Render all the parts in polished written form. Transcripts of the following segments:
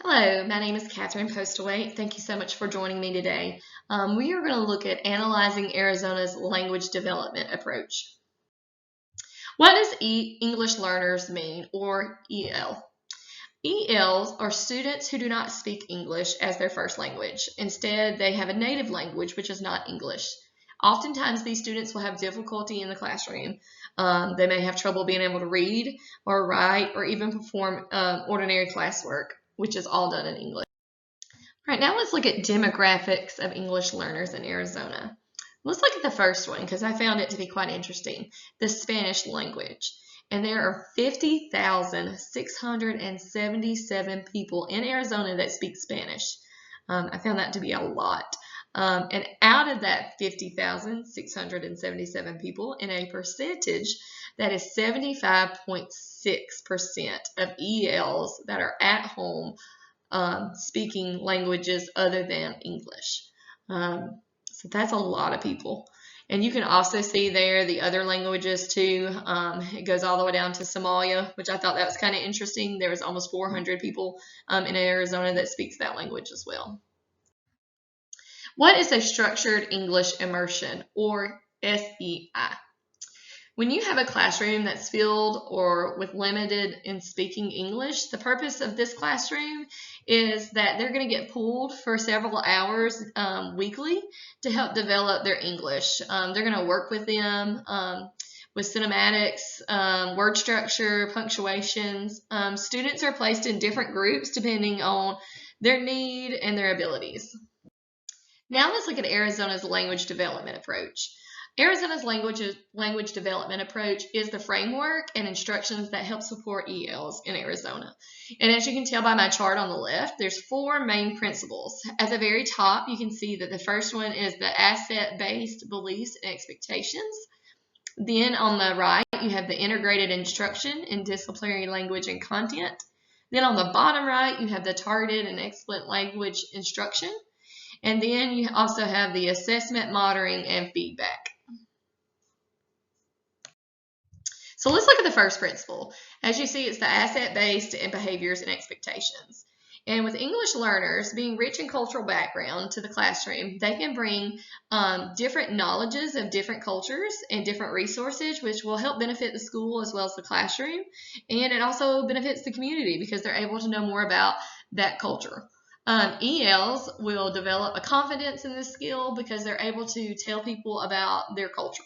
Hello, my name is Catherine Postaway. Thank you so much for joining me today. We are going to look at analyzing Arizona's language development approach. What does English learners mean, or EL? ELs are students who do not speak English as their first language. Instead, they have a native language, which is not English. Oftentimes, these students will have difficulty in the classroom. They may have trouble being able to read or write or even perform ordinary classwork, which is all done in English. All right, now let's look at demographics of English learners in Arizona. Let's look at the first one because I found it to be quite interesting, the Spanish language. And there are 50,677 people in Arizona that speak Spanish. I found that to be a lot. And out of that 50,677 people, in a percentage, that is 75.6% of ELs that are at home speaking languages other than English. So that's a lot of people. And you can also see there the other languages too. It goes all the way down to Somalia, which I thought that was kind of interesting. There was almost 400 people in Arizona that speaks that language as well. What is a structured English immersion, or SEI? When you have a classroom that's filled or with limited in speaking English, the purpose of this classroom is that they're going to get pulled for several hours weekly to help develop their English. They're going to work with them with cinematics, word structure, punctuations. Students are placed in different groups depending on their need and their abilities. Now let's look at Arizona's language development approach. Arizona's language development approach is the framework and instructions that help support ELs in Arizona. And as you can tell by my chart on the left, there's four main principles. At the very top, you can see that the first one is the asset-based beliefs and expectations. Then on the right, you have the integrated instruction in disciplinary language and content. Then on the bottom right, you have the targeted and excellent language instruction. And then you also have the assessment, monitoring, and feedback. So let's look at the first principle. As you see, it's the asset-based and behaviors and expectations. And with English learners being rich in cultural background to the classroom, they can bring different knowledges of different cultures and different resources, which will help benefit the school as well as the classroom. And it also benefits the community because they're able to know more about that culture. ELs will develop a confidence in this skill because they're able to tell people about their culture.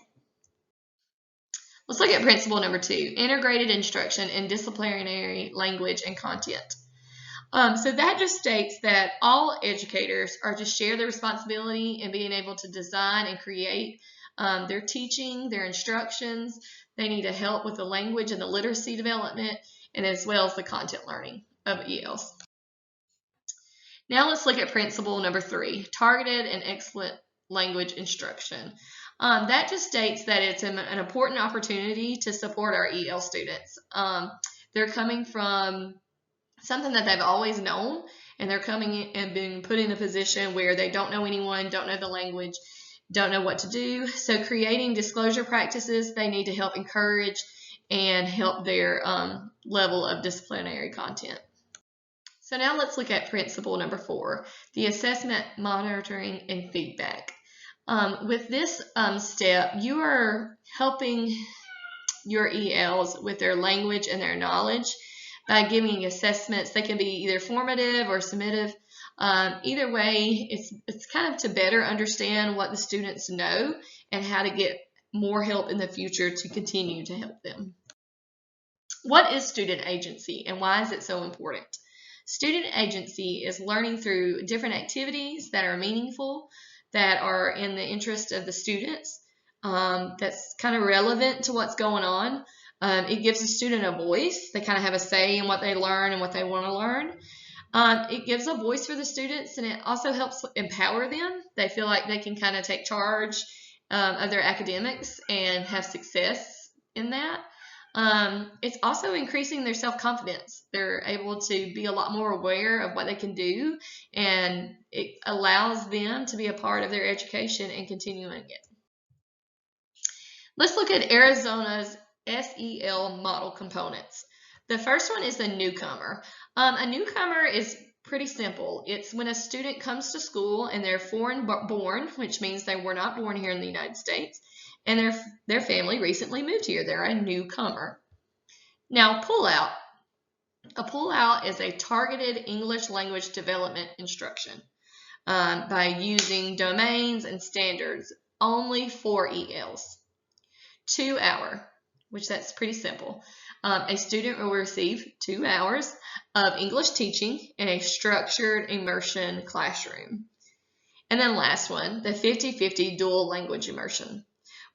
Let's look at principle number 2, integrated instruction in disciplinary language and content. So that just states that all educators are to share the responsibility in being able to design and create their teaching, their instructions. They need to help with the language and the literacy development, and as well as the content learning of ELs. Now let's look at principle number 3, targeted and excellent language instruction. That just states that it's an important opportunity to support our EL students. They're coming from something that they've always known, and they're coming in and being put in a position where they don't know anyone, don't know the language, don't know what to do. So creating disclosure practices, they need to help encourage and help their level of disciplinary content. So now let's look at principle number 4, the assessment, monitoring, and feedback. With this step, you are helping your ELs with their language and their knowledge by giving assessments. They can be either formative or summative. Either way, it's kind of to better understand what the students know and how to get more help in the future to continue to help them. What is student agency and why is it so important? Student agency is learning through different activities that are meaningful, that are in the interest of the students, that's kind of relevant to what's going on. It gives the student a voice. They kind of have a say in what they learn and what they want to learn. It gives a voice for the students, and it also helps empower them. They feel like they can kind of take charge of their academics and have success in that. It's also increasing their self-confidence. They're able to be a lot more aware of what they can do, and it allows them to be a part of their education and continuing it. Let's look at Arizona's SEL model components. The first one is the newcomer. A newcomer is pretty simple. It's when a student comes to school and they're foreign born, which means they were not born here in the United States, and their family recently moved here. They're a newcomer. Now, pullout. A pullout is a targeted English language development instruction by using domains and standards only for ELs. 2 hour, which that's pretty simple. A student will receive 2 hours of English teaching in a structured immersion classroom. And then last one, the 50-50 dual language immersion,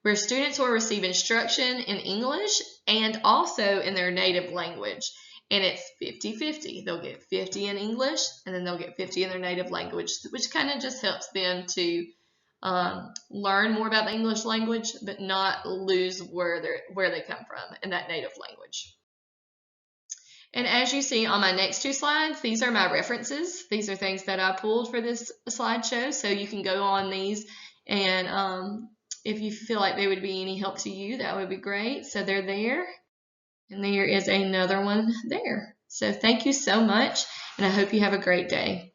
where students will receive instruction in English and also in their native language. And it's 50-50. They'll get 50 in English, and then they'll get 50 in their native language, which kind of just helps them to learn more about the English language, but not lose where they come from in that native language. And as you see on my next 2 slides, these are my references. These are things that I pulled for this slideshow, so you can go on these, and if you feel like they would be any help to you, that would be great. So they're there, and there is another one there. So thank you so much, and I hope you have a great day.